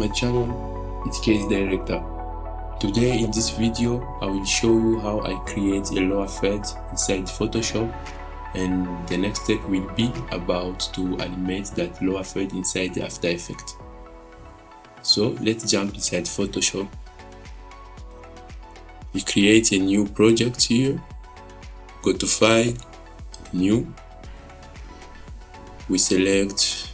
my channel, it's Case Director. Today in this video, I will show you how I create a lower third inside Photoshop, and the next step will be about to animate that lower third inside the After Effects. So let's jump inside Photoshop. We create a new project here, go to File, New. We select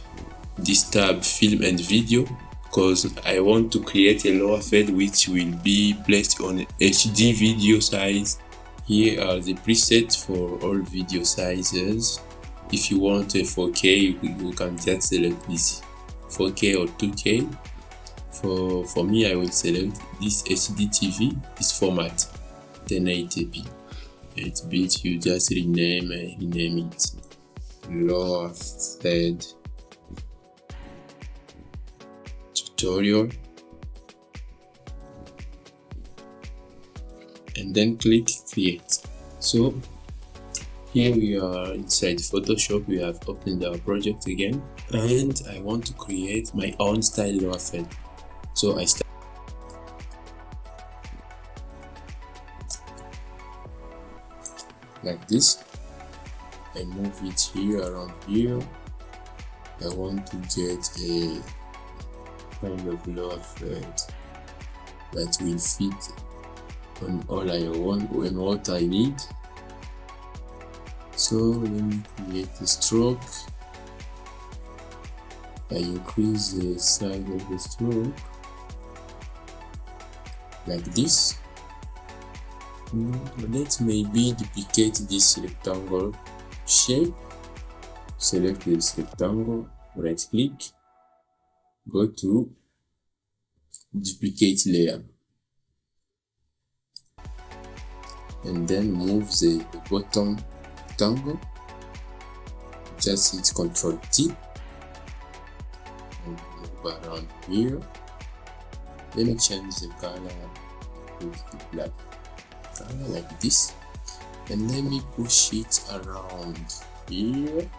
this tab Film and Video because I want to create a lower third which will be placed on HD video size. Here are the presets for all video sizes. If you want a 4K, you can just select this 4K or 2K. For me, I will select this HD TV, this format 1080p. 8-bit, you just rename it lower third tutorial, and then click create. So here we are inside Photoshop. We have opened our project again, and I want to create my own style lower third. So I start like this. I move it here around here. I want to get a kind of lower third that will fit on all I want and what I need. So let me create a stroke. I increase the size of the stroke like this. Let's maybe duplicate this rectangle shape. Select this rectangle, right click, go to duplicate layer, and then move the bottom rectangle. Just hit Ctrl T and move around here. Let me change the color to black color like this, and let me push it around here.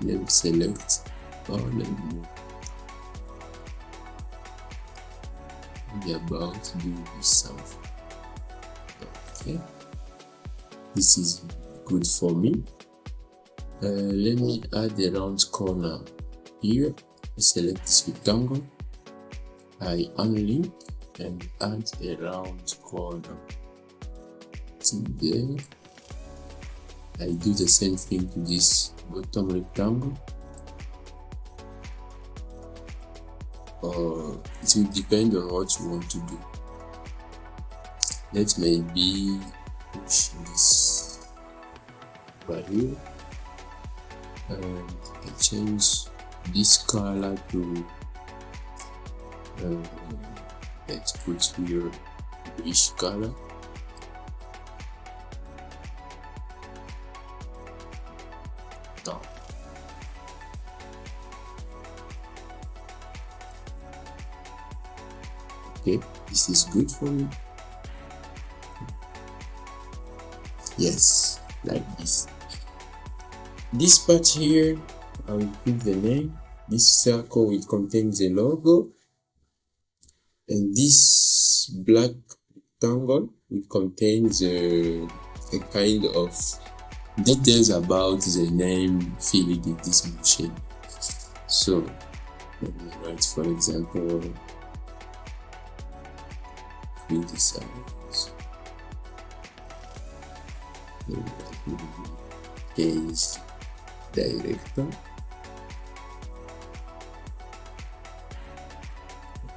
Let me select all and move. Maybe about do this something. Okay, this is good for me. Let me add a round corner here. Select this rectangle. I unlink and add a round corner. There. I do the same thing to this bottom rectangle, or it will depend on what you want to do. Let's maybe push this right here, and I change this color to let's put here bluish color. Down. Okay, this is good for me. Yes, like this. This part here, I will put the name. This circle will contain the logo, and this black rectangle will contain a kind of details about the name field in this machine. So let me write, for example, criticize Case Director.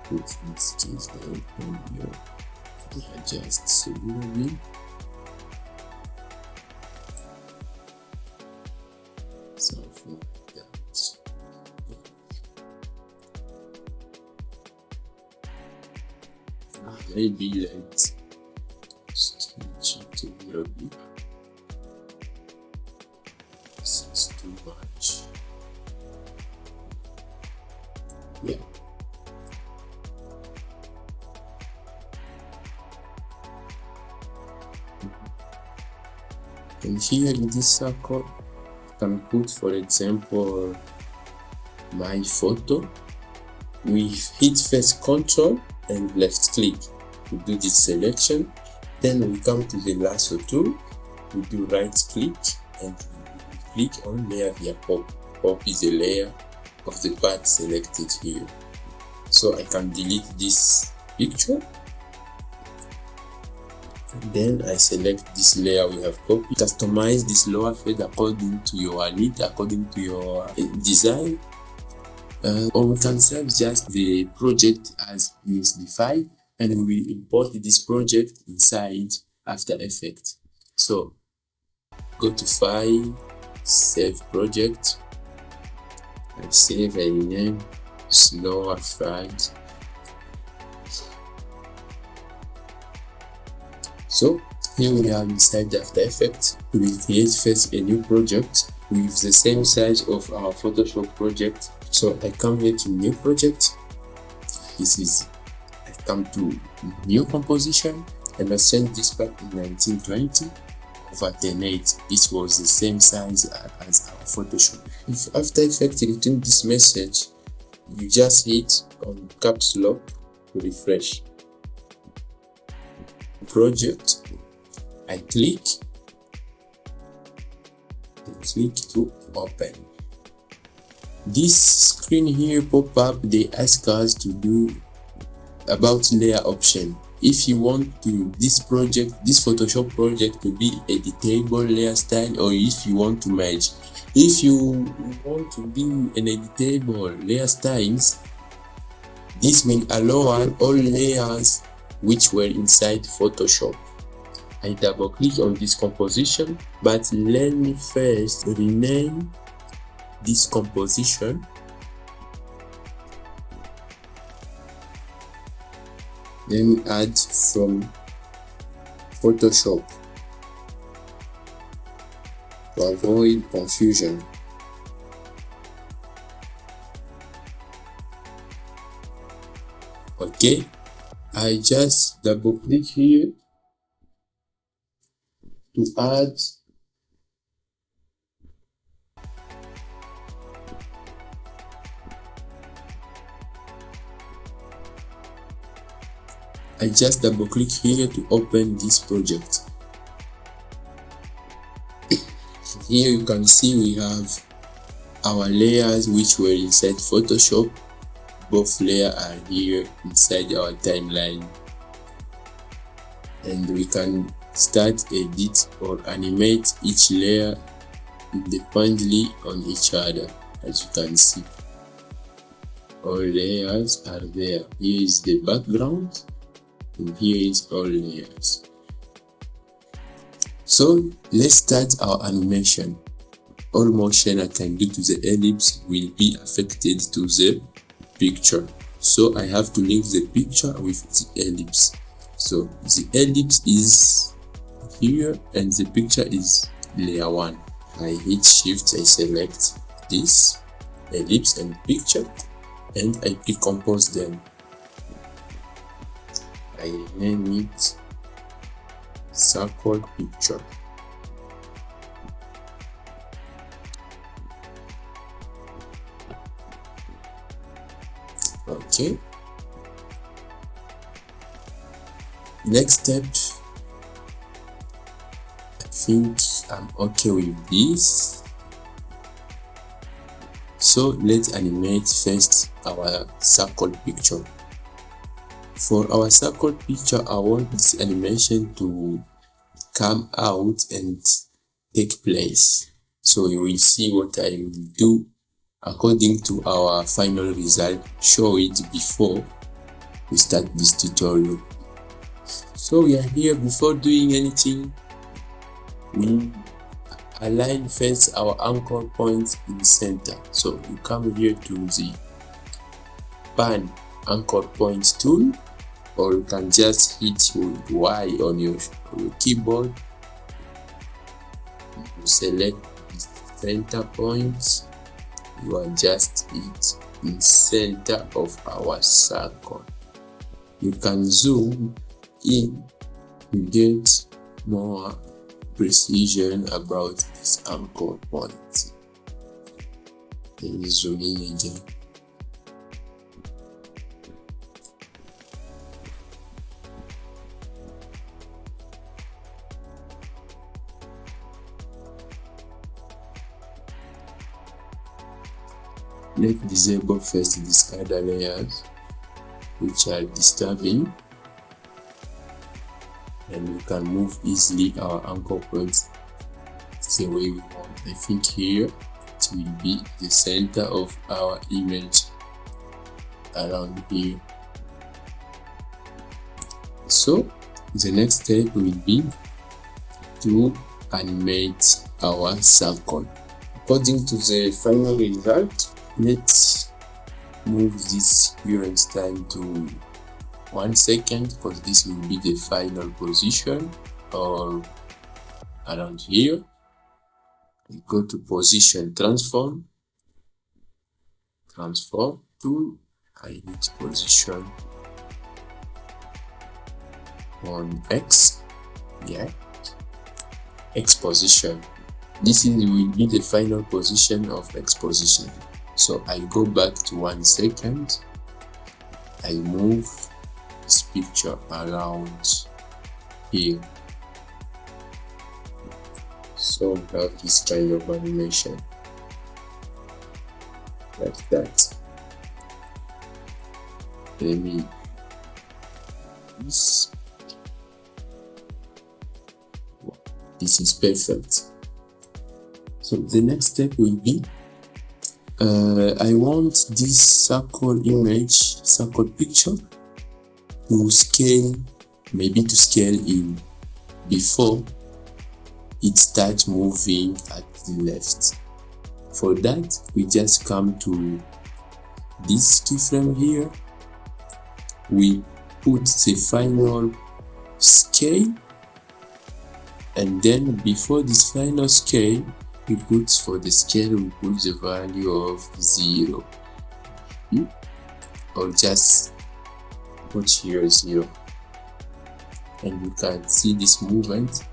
Put this Case Director here. Adjust slowly. Something like that. Maybe let's stretch it a little bit. This is too much. Yeah. And here in this circle, can put, for example, my photo. We hit first Ctrl and left click to do this selection. Then we come to the lasso tool, we do right click and we click on layer via pop. Pop is a layer of the part selected here. So I can delete this picture. And then I select this layer we have copied. Customize this lower third according to your need, according to your design. Or we can save just the project as PSD5 and we import this project inside After Effects. So go to File, Save Project. I save a name, Slower Third. So here we are inside After Effects. We will create first a new project with the same size of our Photoshop project. So I come here to New Project. I come to New Composition and I send this back in 1920 over 1080. This was the same size as our Photoshop. If After Effects return this message, you just hit on caps lock to refresh. Project, I click to open. This screen here pop up, they ask us to do about layer option. If you want to this Photoshop project to be editable layer style, or if you want to merge. If you want to be an editable layer styles, this will allow all layers which were inside Photoshop. I double click on this composition, but let me first rename this composition. Let me add from Photoshop to avoid confusion. Okay, I just double click here to add to open this project. Here you can see we have our layers which were inside Photoshop. Both layers are here inside our timeline, and we can start, edit or animate each layer independently on each other. As you can see, all layers are there. Here is the background and here is all layers. So let's start our animation. All motion I can do to the ellipse will be affected to the picture, so I have to link the picture with the ellipse. So the ellipse is here and the picture is layer 1. I hit shift, I select this ellipse and picture and I decompose them. I rename it circle picture. Okay, next step, I think I'm okay with this. So let's animate first our circle picture. For our circle picture, I want this animation to come out and take place. So you will see what I will do according to our final result. Show it before we start this tutorial. So we are here. Before doing anything, we align first our anchor point in center. So you come here to the pan anchor point tool, or you can just hit Y on your keyboard. You select the center point. You adjust it in center of our circle. You can zoom in to get more precision about this anchor point. Let me zoom in again. Let's disable first these other layers which are disturbing, and we can move easily our anchor points the way we want. I think here it will be the center of our image around here. So the next step will be to animate our circle. According to the final result, let's move this current time to 1 second, because this will be the final position, or around here. We go to position, transform tool. I need position on X, X position. This will be the final position of X position. So I go back to 1 second. I move this picture around here. So we have this kind of animation like that. Let me this is perfect. So the next step will be I want this circle picture to scale, maybe to scale in before it starts moving at the left. For that, we just come to this keyframe here. We put the final scale, and then before this final scale, we put for the scale, we put the value of 0, or just put here 0, and you can see this movement.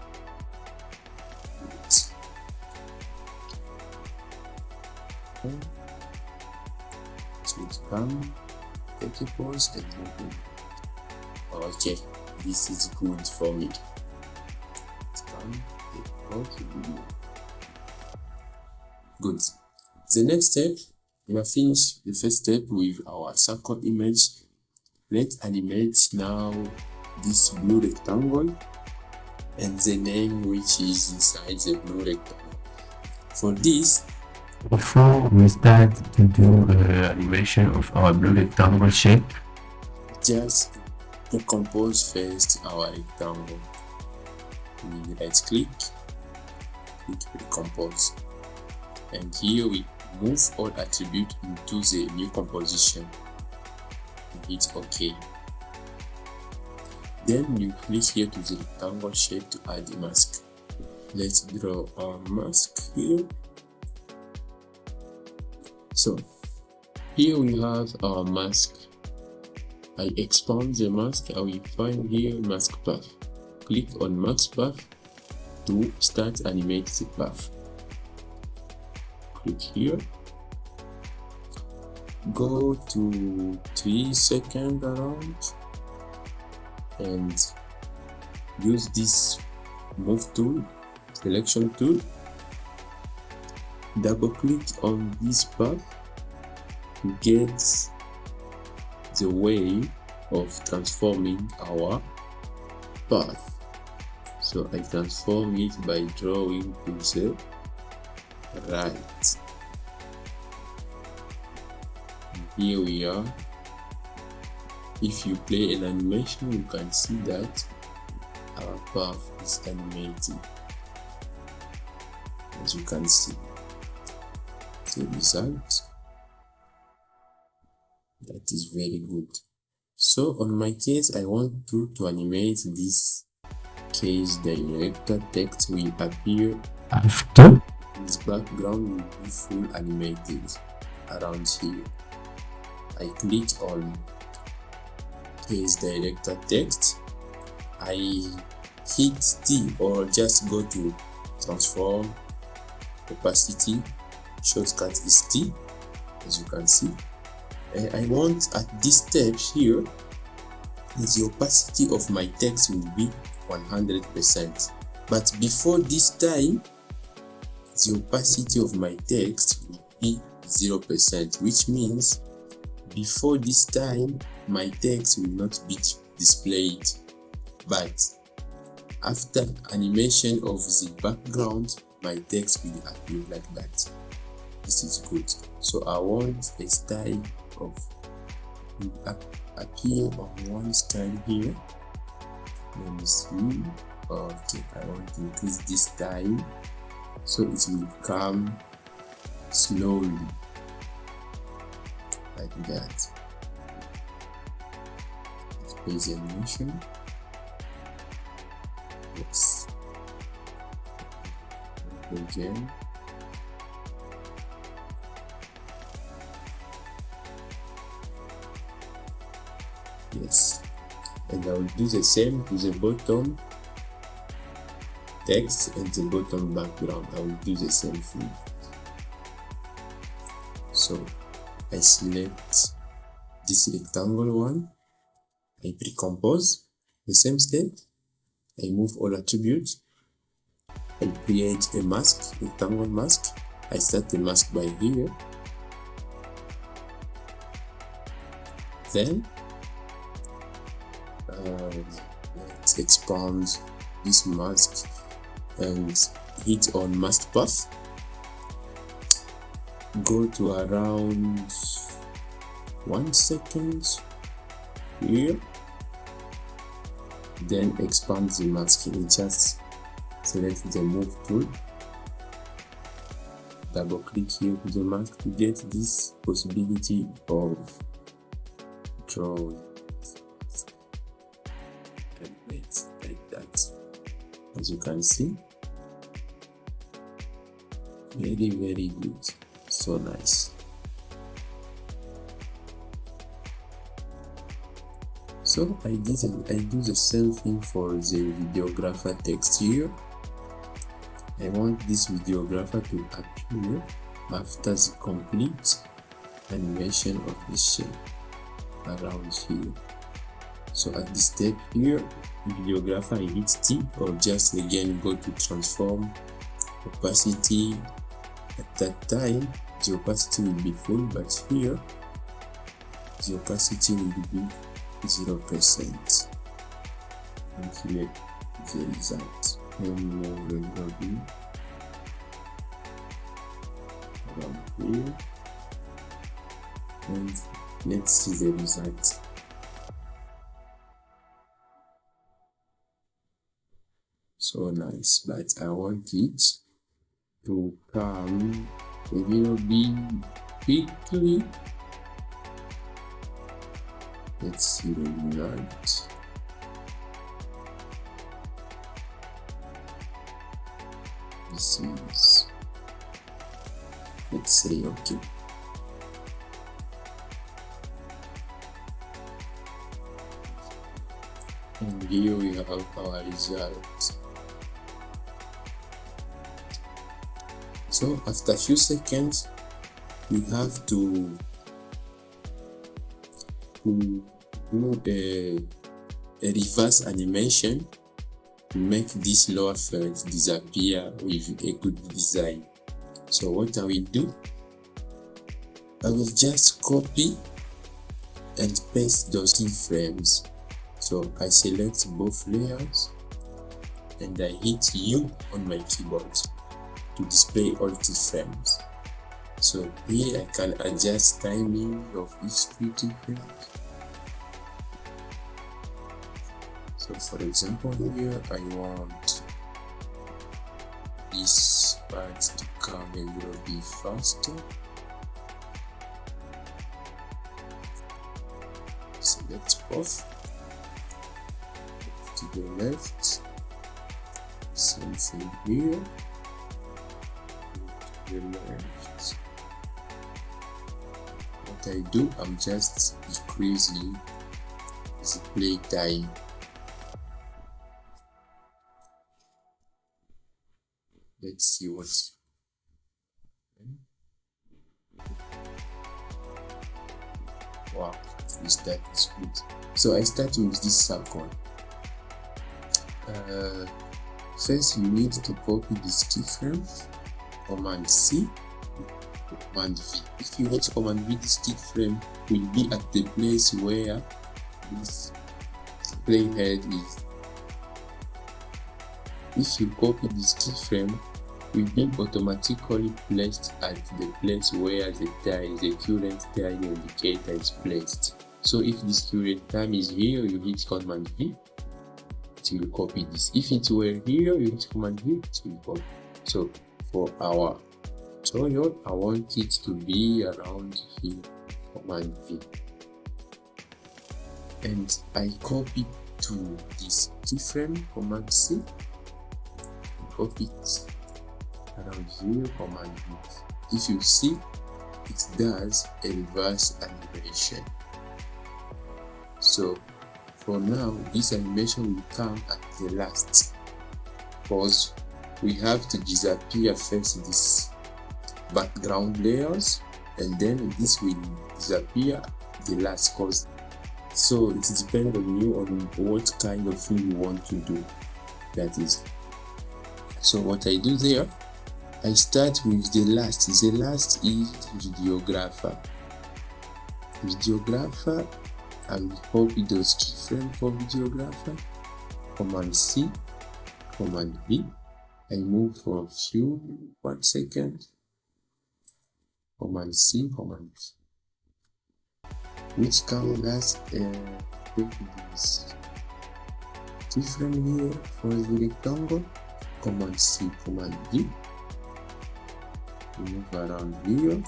So it come, take a pause and move. Okay, this is good for me. Good. The next step, we have finished the first step with our circle image. Let's animate now this blue rectangle and the name which is inside the blue rectangle. For this, before we start to do animation of our blue rectangle shape, just decompose first our rectangle. We right click, decompose, and here we move all attribute into the new composition. Hit OK. Then you click here to the rectangle shape to add a mask. Let's draw our mask here. So here we have our mask. I expand the mask. I will find here mask path. Click on mask path to start animate the path. Click here. Go to 3 seconds around and use this move tool, selection tool. Double click on this path to get the way of transforming our path. So I transform it by drawing to the right. Here we are. If you play an animation, you can see that our path is animated. As you can see, the result, that is very good. So on my case, I want to animate this case director text will appear after this background will be full animated around here. I click on case director text. I hit T or just go to transform, opacity, shortcut is T, as you can see. I want at this step here, the opacity of my text will be 100%. But before this time, the opacity of my text will be 0%, which means before this time my text will not be displayed, but after animation of the background my text will appear like that. This is good. So I want a style of appear on one style here. Let me see. Okay, I want to increase this time so it will come slowly like that. Space animation. Yes. Again. Yes. And I will do the same to the bottom text and the bottom background. I will do the same thing. So I select this rectangle one, I pre-compose the same step, I move all attributes, I create a mask, rectangle mask. I set the mask by here, then let's expand this mask and hit on mask path, go to around 1 second here, then expand the mask and just select the move tool, double click here to the mask to get this possibility of drawing like that. As you can see, very good, so nice. So I do the same thing for the videographer text here. I want this videographer to appear after the complete animation of the shape around here. So at this step here, videographer, I hit T, or just again go to transform opacity. At that time the opacity will be full, but here the opacity will be 0%. And here the result. Let me move a little bit around here and let's see the result. So nice, but I want it to come a little bit quickly. Let's see the result. This is, let's say, okay. And here we have our result. So after a few seconds, we have to do a reverse animation to make this lower third disappear with a good design. So what I will do, I will just copy and paste those keyframes. So I select both layers and I hit U on my keyboard to display all keyframes. So here I can adjust timing of each keyframes. So for example, here I want this part to come a little bit faster. Select off to the left, same thing here, to the left. What I do, I'm just decreasing the play time. Let's see what's wow, this that is good. So I start with this circle. First you need to copy this keyframe, Command C, Command V. If you hit Command V, this keyframe will be at the place where this playhead is. If you copy this keyframe, will be automatically placed at the place where the current time indicator is placed. So if this current time is here, you hit Command V, it will copy this. If it were here, you hit Command V, it will copy. So for our tutorial, I want it to be around here, Command V. And I copy to this keyframe, Command C, copy it around here, Command V. If you see, it does a reverse animation. So for now, this animation will come at the last, because we have to disappear first this background layers, and then this will disappear the last cause. So it depends on you on what kind of thing you want to do. That is. So what I do there, I start with the last. The last is videographer. Videographer, I will copy those keyframes for videographer. Command C, Command V. I move for a few 1 second. Command C, Command V. Which comes last, take this keyframe here for the rectangle. Command C, Command V. Move around here.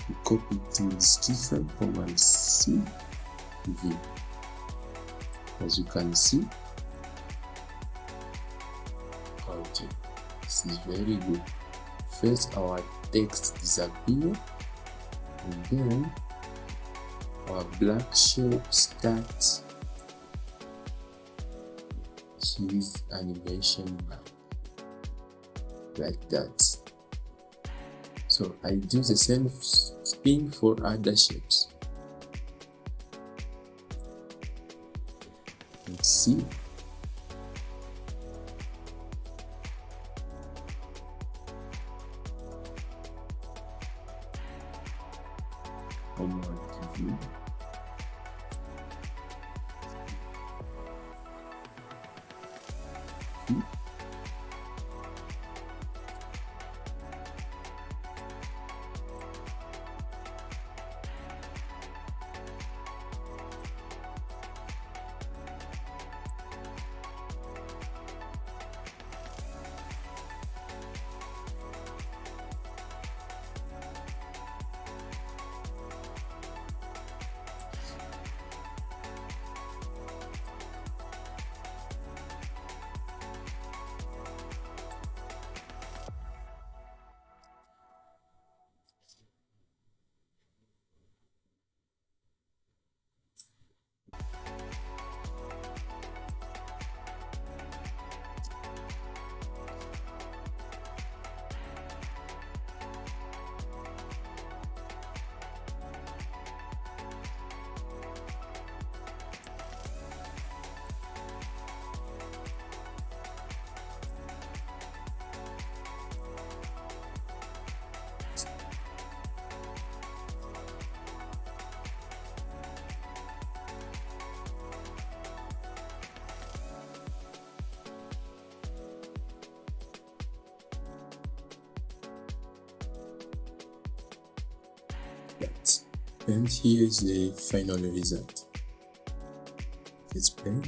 We copy to this keyframe, Command C, V. As you can see, okay, this is very good. First, our text disappear, and then our black shape starts his animation like that. So I do the same thing for other shapes. Let's see. View. And here is the final result. Let's play.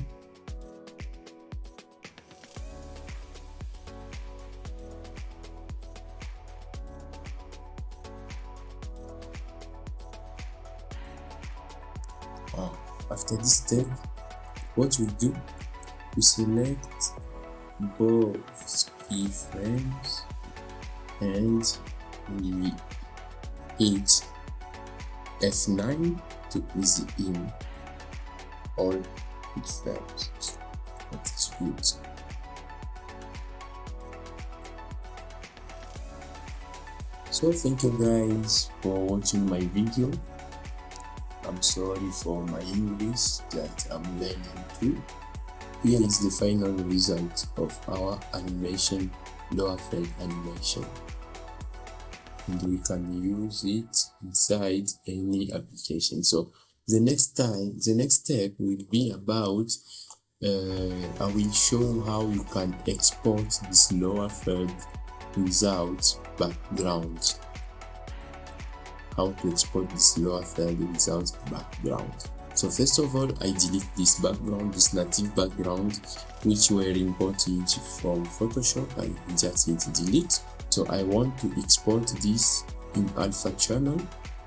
After this step, what we do, we select both keyframes and we hit F9 to easy in all keyframes. That is good. So thank you guys for watching my video. I'm sorry for my English that I'm learning too. Here is the final result of our animation, lower thread animation. and we can use it inside any application. So the next step will be about I will show you how you can export this lower third without background. How to export this lower third without background. So first of all, I delete this background, this native background, which were imported from Photoshop. I just hit delete. So I want to export this in alpha channel.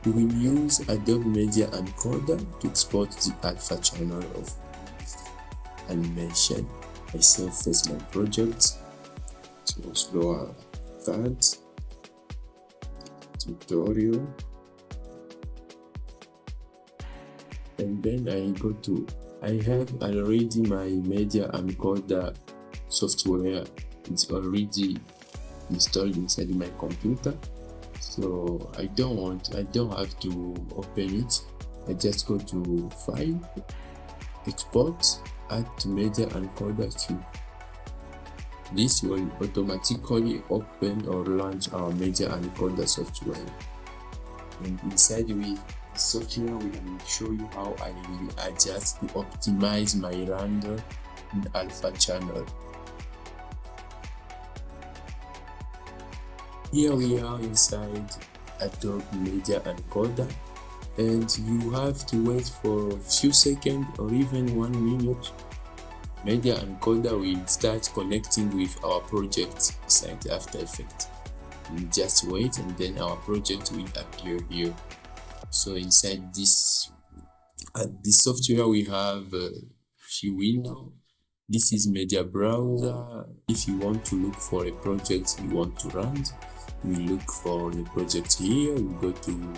We will use Adobe Media Encoder to export the alpha channel of animation. I save first my project. So lower third tutorial. And then I have already my media encoder software. It's already installed inside my computer, so I don't have to open it. I just go to File, Export, Add to Media Encoder Queue. This will automatically open or launch our media encoder software. And inside with software, we will show you how I will adjust to optimize my render in alpha channel. Here we are inside Adobe Media Encoder, and you have to wait for a few seconds or even 1 minute. Media Encoder will start connecting with our project inside After Effects. We just wait, and then our project will appear here. So inside this software, we have a few windows. This is media browser. If you want to look for a project you want to run, you look for the project here. You go to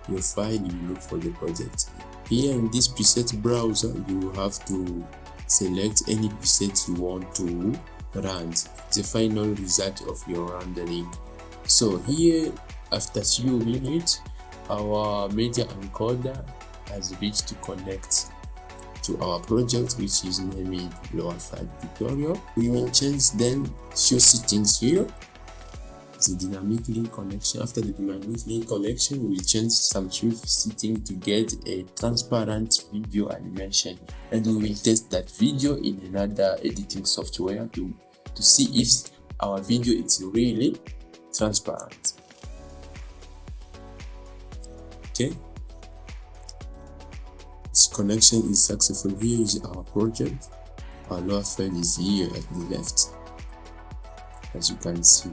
your file, you look for the project. Here in this preset browser, you have to select any preset you want to run, the final result of your rendering. So here, after few minutes, our media encoder has reached to connect to our project, which is named lower third tutorial. We will change then few settings here. The dynamic link connection. After the dynamic link connection, we will change some few settings to get a transparent video animation, and we will test that video in another editing software to see if our video is really transparent. Okay, this connection is successful. Here is our project. Our lower third is here at the left. As you can see,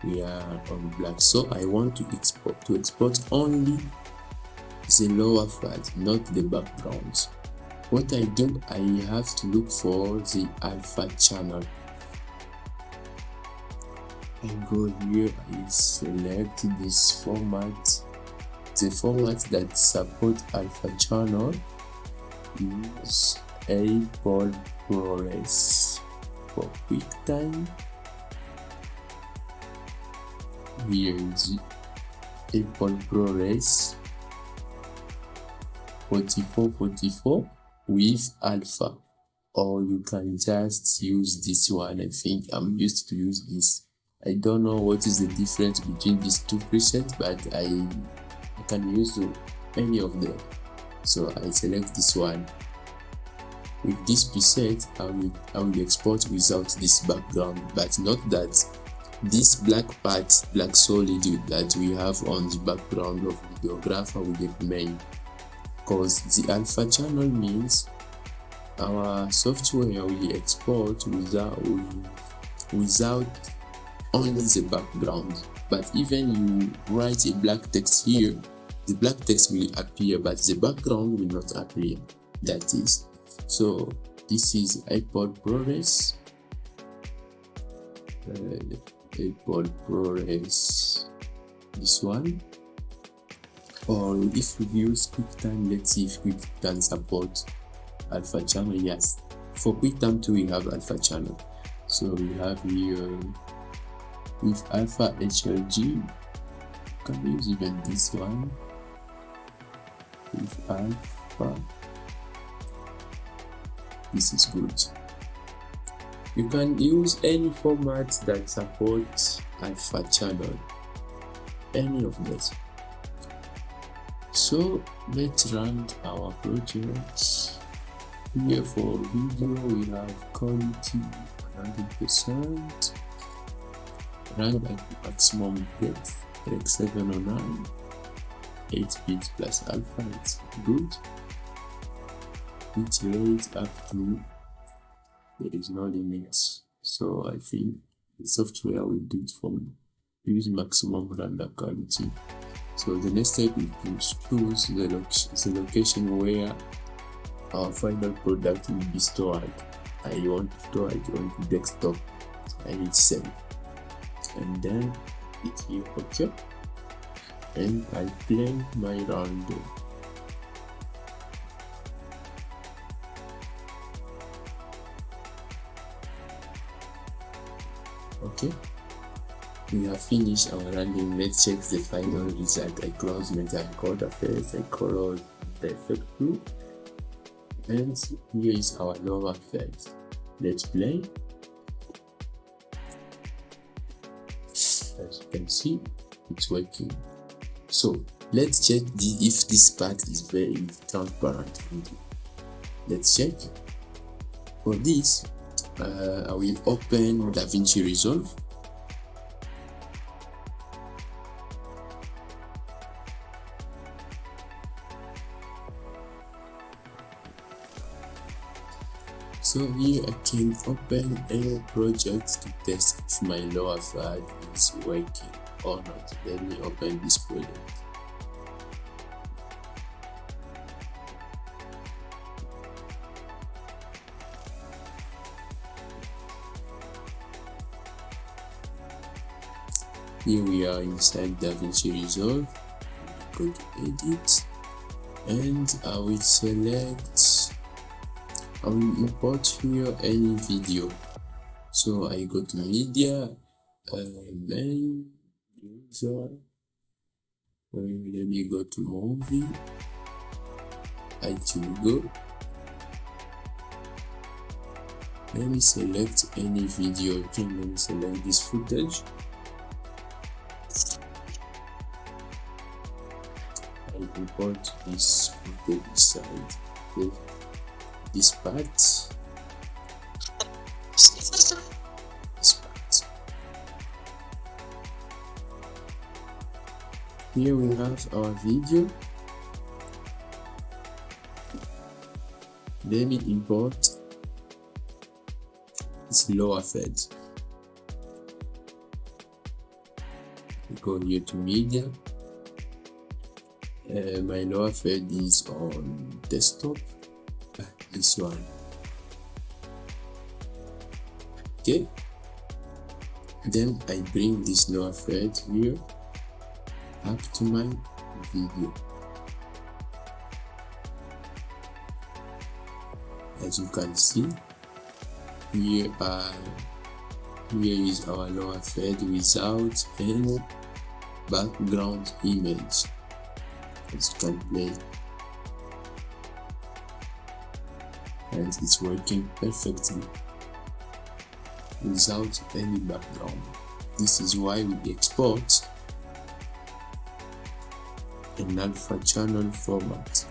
we are on black. So I want to export only the lower third, not the background. What I do, I have to look for the alpha channel. I go here, I select this format. The format that support alpha channel is Apple ProRes. For QuickTime, here is Apple ProRes 4444 with alpha, or you can just use this one. I think I'm used to use this. I don't know what is the difference between these two presets, but I can use any of them. So I select this one. With this preset, I will export without this background, but not that this black part, black solid that we have on the background of videographer will remain, because the alpha channel means our software will export without only the background. But even you write a black text here, the black text will appear, but the background will not appear. That is, so this is iPod ProRes. iPod ProRes, this one. Or if we use QuickTime, let's see if QuickTime support alpha channel. Yes, for QuickTime too we have alpha channel. So we have here with alpha HLG. You can use even this one with alpha. This is good. You can use any format that supports alpha channel. any of this. So let's run our project. Here for video we have quality 100%, run at maximum depth Rec 709, 8 bits plus alpha, it's good. Bit rate up to, there is no limit, so I think the software will do it for me. Use maximum render quality. So the next step is to choose the location where our final product will be stored. I want to store it on the desktop. I hit save, and then hit here OK, and I play my render. Okay, we have finished our rendering. Let's check the final result. I close Meta Encoder first, I close the effect group, and here is our lower phase. Let's play. As you can see, it's working. So let's check if this part is very transparent. Let's check. For this, I will open DaVinci Resolve. So here I can open any project to test if my lower third is working or not. Let me open this project. Here we are inside DaVinci Resolve. Go to edit, and I will select, I will import here any video. So I go to media, main user, let me go to movie, it will go. Let me select any video. Okay, let me select this footage. I import this footage inside. Okay. This part, here we have our video. Let me import this lower third. Go here to media. My lower third is on desktop. This one. Okay, then I bring this lower thread here up to my video. As you can see, here is our lower thread without any background image. As you can play, and it's working perfectly without any background. This is why we export in alpha channel format.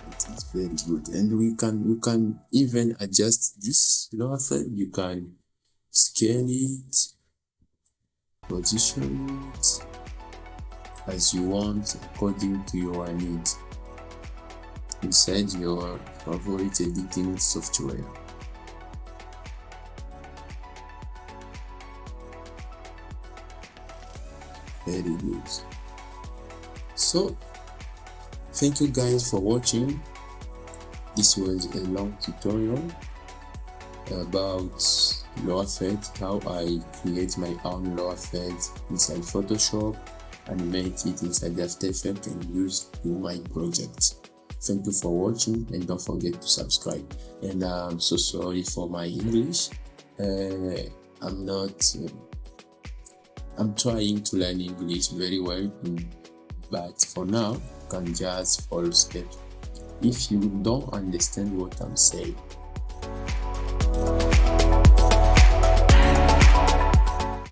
It is very good, and you can even adjust this lower third. You can scale it, position it as you want according to your needs inside your favorite editing software. Very good. So thank you guys for watching. This was a long tutorial about lower third, how I create my own lower third inside Photoshop, animate it inside After Effects, and use in my project. Thank you for watching, and don't forget to subscribe. And I'm so sorry for my English. I'm trying to learn English very well, but for now you can just follow step. If you don't understand what I'm saying,